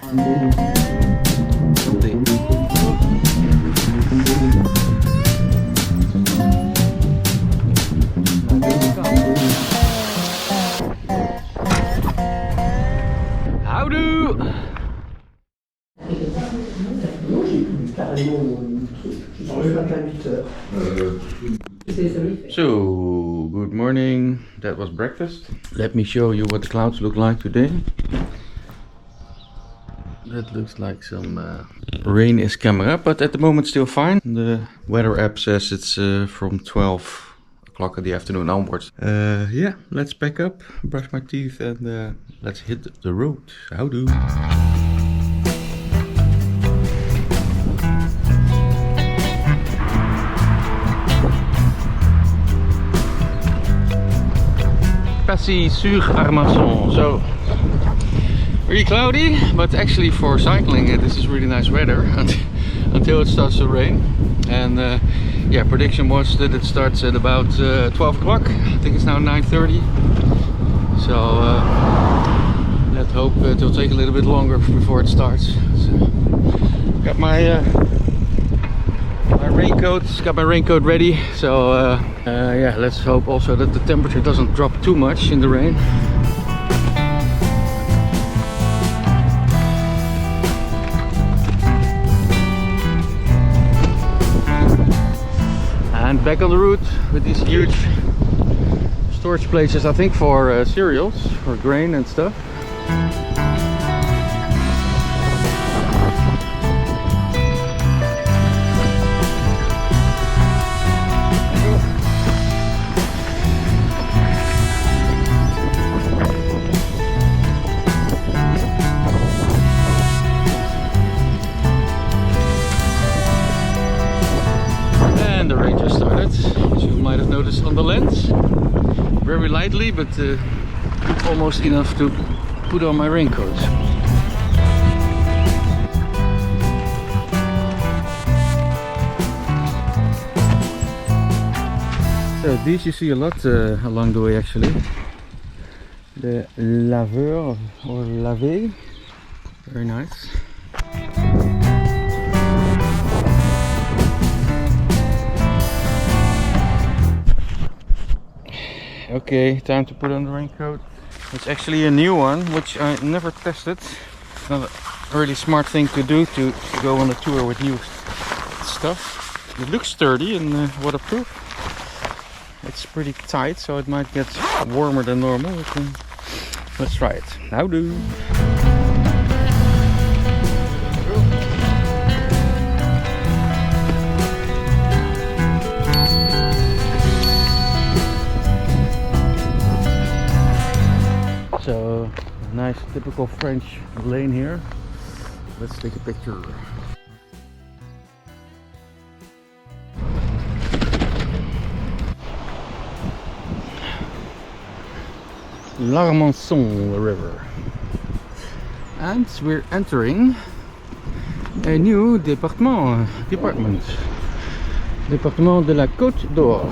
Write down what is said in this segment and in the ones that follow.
So, good morning. That was breakfast. Let me show you what the clouds look like today. That looks like some rain is coming up, but at the moment still fine. The weather app says it's from 12 o'clock in the afternoon onwards. Yeah, let's pack up, brush my teeth, and let's hit the road. Houdoe. Pacy sur Armancon. So really cloudy, but actually for cycling this is really nice weather until it starts to rain. And yeah, prediction was that it starts at about 12 o'clock. I think it's now 9:30. So let's hope it will take a little bit longer before it starts. So, got my raincoat ready. So yeah, let's hope also that the temperature doesn't drop too much in the rain. And back on the route with these huge storage places, I think for cereals, for grain and stuff. Notice on the lens, very lightly, but almost enough to put on my raincoat. So these you see a lot along the way actually. The laveur or lavé, very nice. Okay, time to put on the raincoat. It's actually a new one, which I never tested. Not a really smart thing to do to go on a tour with new stuff. It looks sturdy and waterproof. It's pretty tight, so it might get warmer than normal. Let's try it. Houdoe! So, nice typical French lane here. Let's take a picture. L'Armancon River. And we're entering a new department. Département de la Côte d'Or.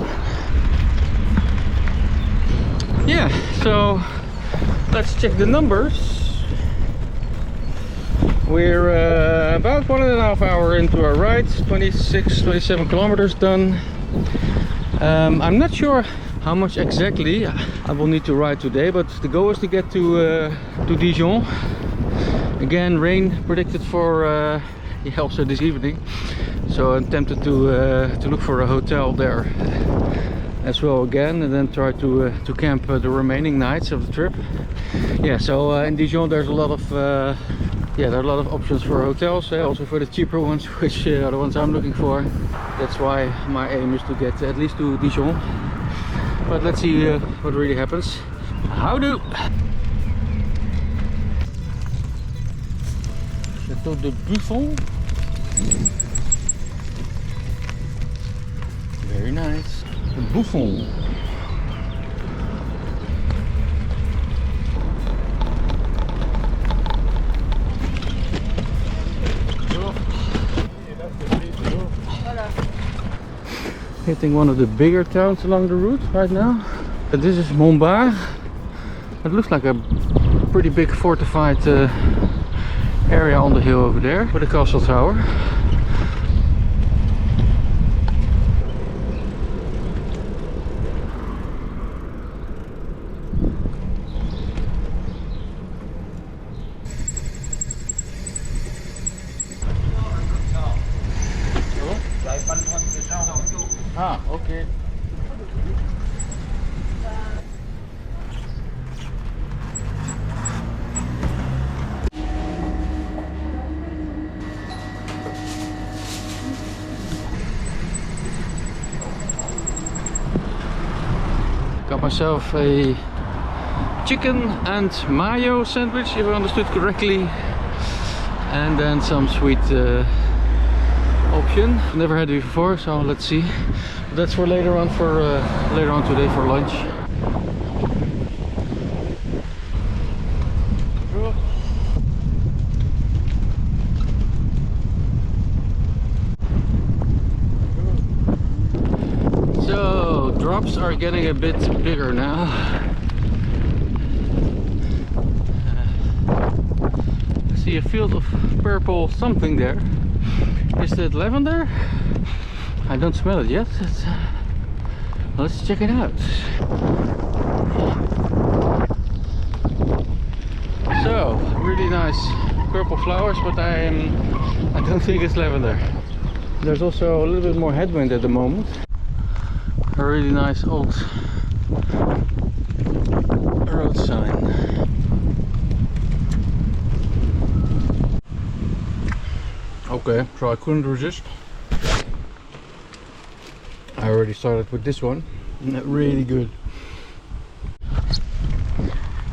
Yeah, so let's check the numbers. We're about 1.5 hours into our ride, 27 kilometers done. I'm not sure how much exactly I will need to ride today, but the goal is to get to Dijon. Again, rain predicted for also this evening, so I'm tempted to look for a hotel there as well again, and then try to camp the remaining nights of the trip. Yeah, so in Dijon there's a lot of there are a lot of options for hotels, also for the cheaper ones, which are the ones I'm looking for. That's why my aim is to get at least to Dijon. But let's see what really happens. Houdoe! Château de Buffon. Very nice. Buffon. Hitting one of the bigger towns along the route right now. But this is Montbard. It looks like a pretty big fortified area on the hill over there with the castle tower. Ah, okay. Got myself a chicken and mayo sandwich, if I understood correctly, and then some sweet option. Never had it before, so let's see. That's for later on today for lunch. So drops are getting a bit bigger now. I see a field of purple something there. Is that lavender? I don't smell it yet. Let's check it out. So really nice purple flowers, but I don't think it's lavender. There's also a little bit more headwind at the moment. A really nice old road sign. Okay, so I couldn't resist. I already started with this one. Really good.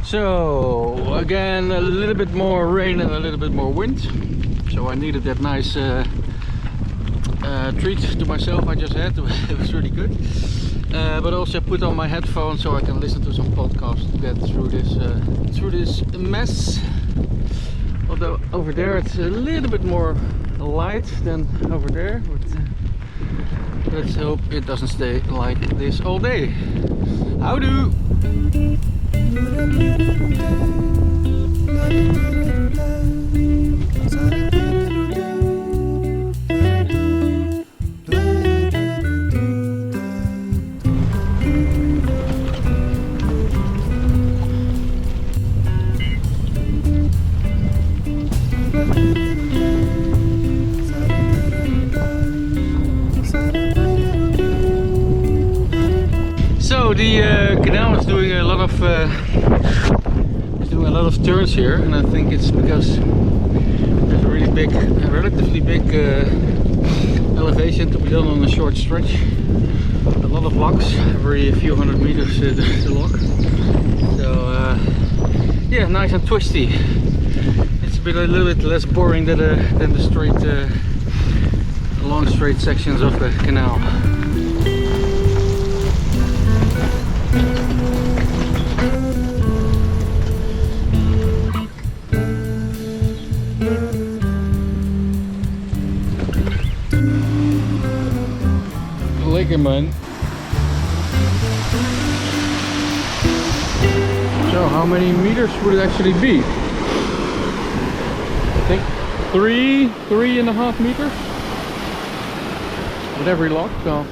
So again, a little bit more rain and a little bit more wind. So I needed that nice treat to myself I just had. It was really good. But also put on my headphones so I can listen to some podcasts to get through this mess. Although over there it's a little bit more light than over there, but let's hope it doesn't stay like this all day. Howdo! So the canal is doing a lot of turns here, and I think it's because there's a really big, relatively big elevation to be done on a short stretch. A lot of locks, every few hundred meters to lock. So yeah, nice and twisty. It's a little bit less boring than the straight, long straight sections of the canal. Lekker man. So how many meters would it actually be? I think 3.5 meters with every lock. So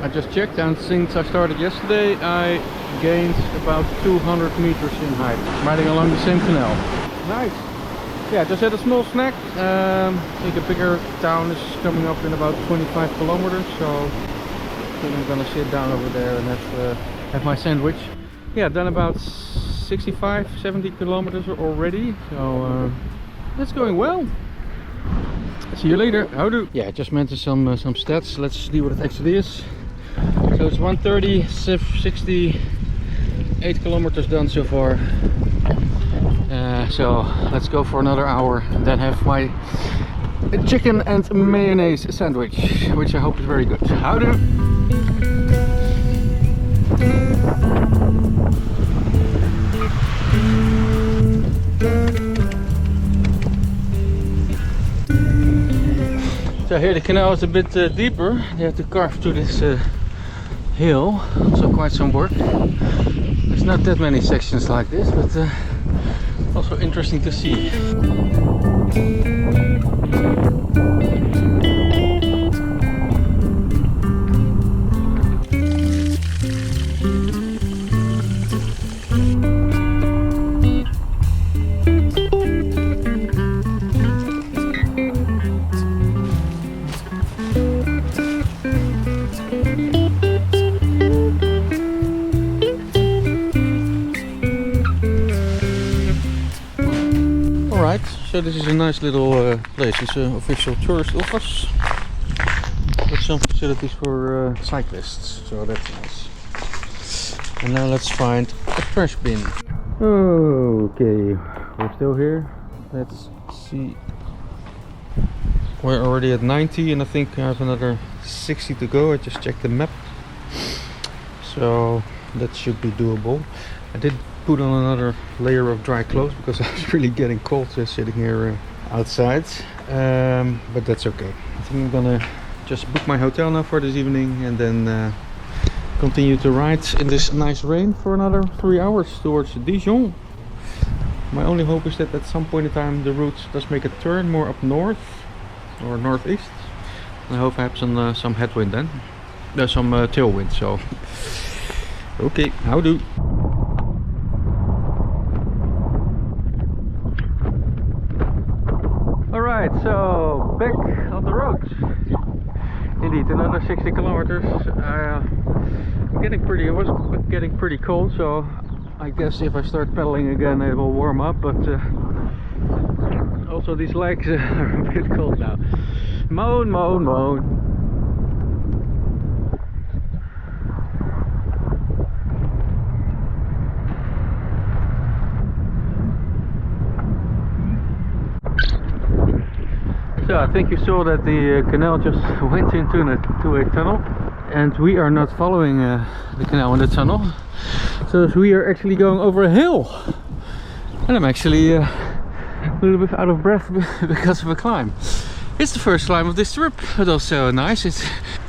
I just checked, and since I started yesterday I gained about 200 meters in height riding along the same canal. Nice. Yeah, just had a small snack. I think a bigger town is coming up in about 25 kilometers, so I think I'm gonna sit down over there and have my sandwich. Yeah, done about 65-70 kilometers already, so that's going well. See you later. Howdo. Yeah, I just mentioned some stats. Let's see what it actually is. So it's 130, 68 kilometers done so far. So let's go for another hour and then have my chicken and mayonnaise sandwich, which I hope is very good. Howdo! So here the canal is a bit deeper. They have to carve through this hill, so quite some work. There's not that many sections like this, but also interesting to see. Alright, so this is a nice little place. It's an official tourist office with some facilities for cyclists, so that's nice. And now let's find a trash bin. Okay, we're still here. Let's see. We're already at 90 and I think I have another 60 to go. I just checked the map, so that should be doable. I did put on another layer of dry clothes because I was really getting cold just sitting here outside, but that's okay. I think I'm gonna just book my hotel now for this evening and then continue to ride in this nice rain for another 3 hours towards Dijon. My only hope is that at some point in time the route does make a turn more up north or northeast. I hope I have some headwind then. There's some tailwind, so okay, how do? Alright, so back on the road. Indeed, another 60 kilometers. It was getting pretty cold, so I guess if I start pedaling again it will warm up, but also these legs are a bit cold now. Moan, moan, moan. So I think you saw that the canal just went into a tunnel, and we are not following the canal and the tunnel, so we are actually going over a hill, and I'm actually a little bit out of breath because of a climb. It's the first climb of this trip, but also nice.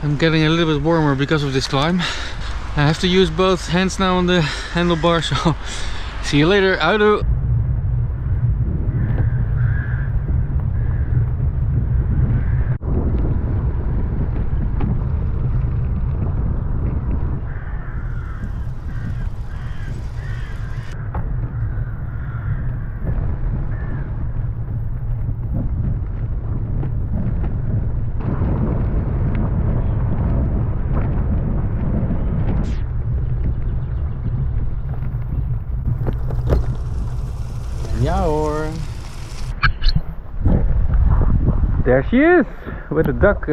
I'm getting a little bit warmer because of this climb. I have to use both hands now on the handlebar, so see you later. Houdoe. Yeah, or there she is with the duck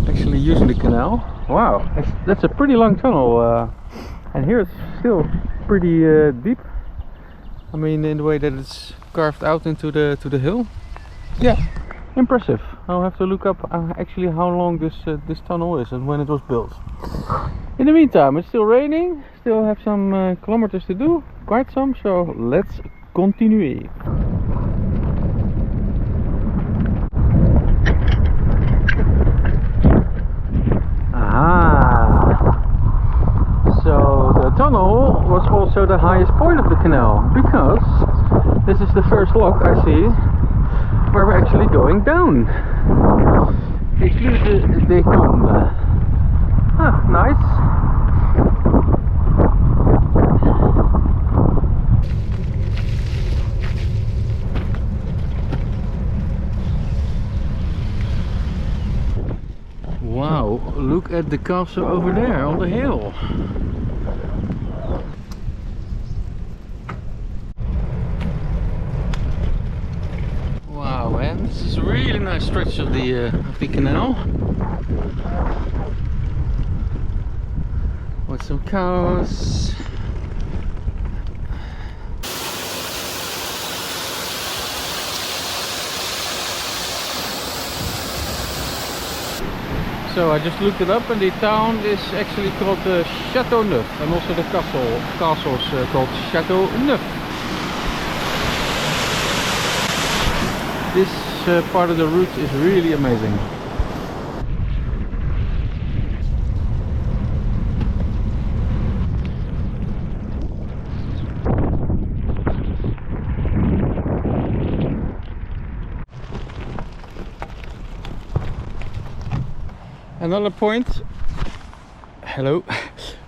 actually using the canal. Wow, that's a pretty long tunnel, and here it's still pretty deep. I mean, in the way that it's carved out into the hill. Yeah, impressive. I'll have to look up actually how long this tunnel is and when it was built. In the meantime, it's still raining. Still have some kilometers to do, quite some. So let's continue. So the tunnel was also the highest point of the canal, because this is the first lock I see where we're actually going down. Excuse the combe. Ah, nice. Wow, look at the castle over there on the hill. Wow, and this is a really nice stretch of the canal. With some cows. So I just looked it up, and the town is actually called Château Neuf, and also the castle is called Château Neuf. This part of the route is really amazing. Another point, hello,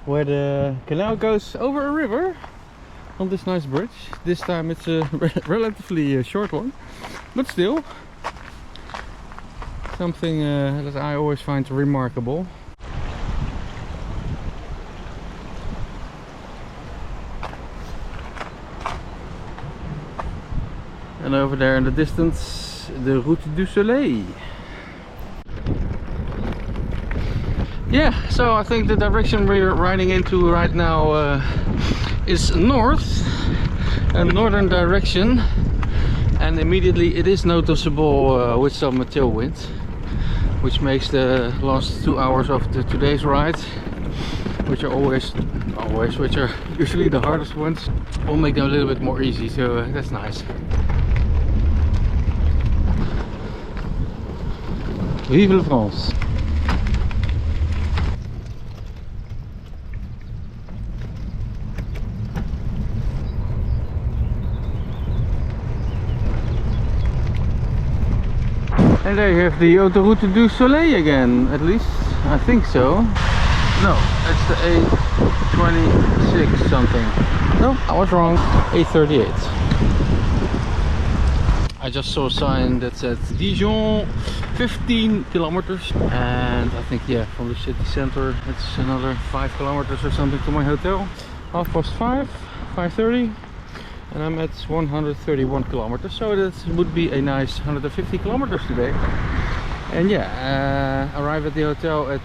where the canal goes over a river on this nice bridge. This time it's a relatively short one, but still something that I always find remarkable. And over there in the distance, the Route du Soleil. Yeah, so I think the direction we're riding into right now is north, a northern direction, and immediately it is noticeable with some tailwind, which makes the last 2 hours of today's ride, which are which are usually the hardest ones, will make them a little bit more easy, so that's nice. Vive la France! And there you have the Autoroute du Soleil again, at least I think so. No, it's the A26 something. No, I was wrong. A38. I just saw a sign that said Dijon 15 kilometers, and I think, yeah, from the city center it's another 5 kilometers or something to my hotel. 5:30, 5:30, and I'm at 131 kilometers, so that would be a nice 150 kilometers today. And yeah, arrive at the hotel at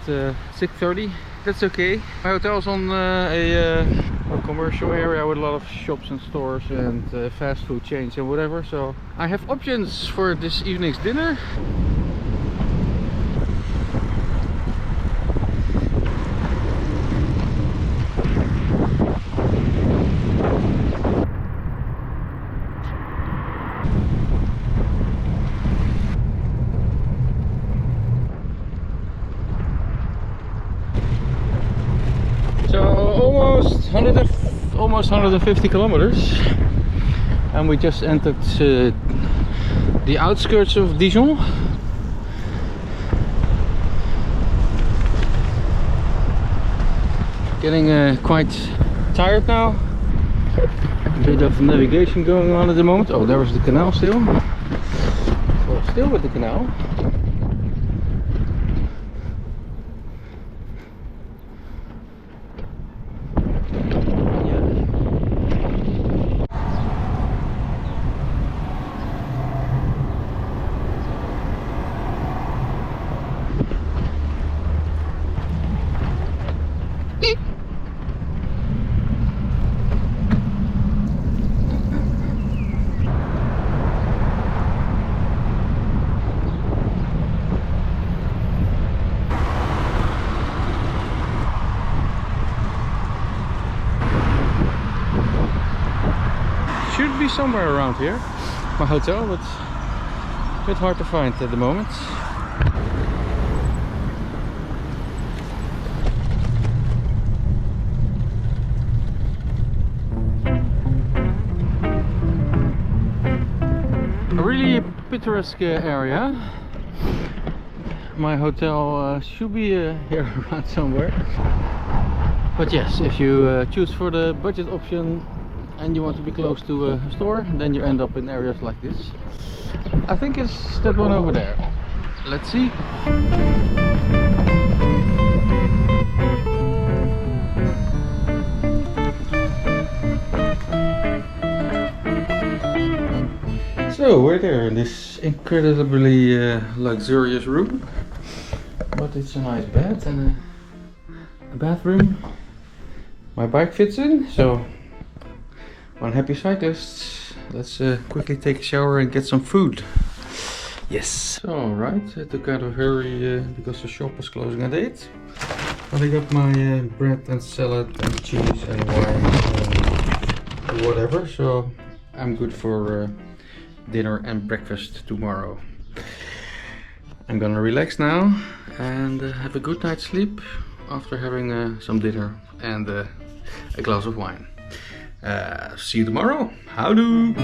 6:30. That's okay. My hotel is on a commercial area with a lot of shops and stores and fast food chains and whatever, so I have options for this evening's dinner. Almost 150 kilometers, and we just entered the outskirts of Dijon. Getting quite tired now. A bit of navigation going on at the moment. Oh, there was the canal still. Well, still with the canal. Should be somewhere around here, my hotel, but a bit hard to find at the moment. A really picturesque area. My hotel should be here around somewhere. But yes, if you choose for the budget option and you want to be close to a store, then you end up in areas like this. I think it's that one over there. Let's see. So we're there in this incredibly luxurious room, but it's a nice bed and a bathroom. My bike fits in, so one happy cyclist. Let's quickly take a shower and get some food. Yes. Alright, I took out a hurry because the shop was closing at 8. But I got my bread and salad and cheese and wine and whatever, so I'm good for dinner and breakfast tomorrow. I'm gonna relax now and have a good night's sleep after having some dinner and a glass of wine. See you tomorrow. Houdoe!